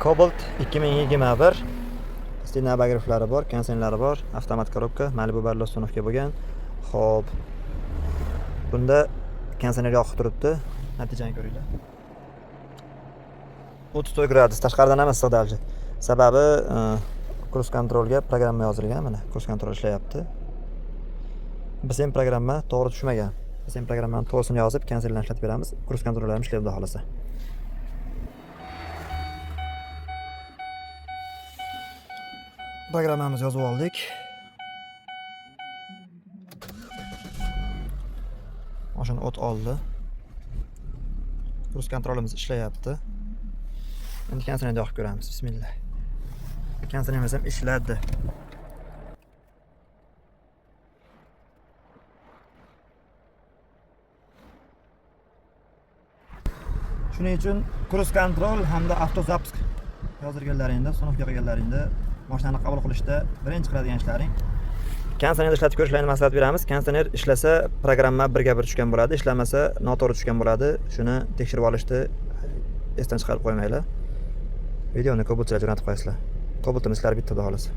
Cobalt 2021 stena bagriflari bor, konsenlari bor, avtomat korobka, Malibu barli uстановка bo'lgan. Xo'p. Bunda konsener yoqib turibdi. Natijani ko'ringlar. 34 gradus tashqaridan emas sig'dalchi. Sababi kruz kontrolga programma yozilgan, mana kruz kontrol ishlayapti. Biz ham programma to'g'ri tushmagan. Biz ham programmani to'g'risini yozib, konsenlarni ishlatib beramiz. Kruz kontrollarimiz ishlaydi xolasa. Programmamizni yozib oldik. Mashina o't oldi. Kruz kontrolimiz ishlayapti. Endi konsenerni yoqib ko'ramiz. Bismillah. Konsenerimiz ham ishladi. Shuning uchun kruz kontrol hamda avtozapsk yozdirganlaringda, uстановка qilganlaringda mashinani qabul qilishda birinchi qiladigan ishlaring konsenerni ishlatib ko'rishlarini maslahat beramiz. Konsener ishlasa programma birga bir tushgan bo'ladi, ishlamasa noto'g'ri tushgan bo'ladi. Shuni tekshirib olishni esdan chiqarib qo'ymanglar. Videoni Cobalt jo'natib qo'yasizlar. Cobalt mislari bitta xolos.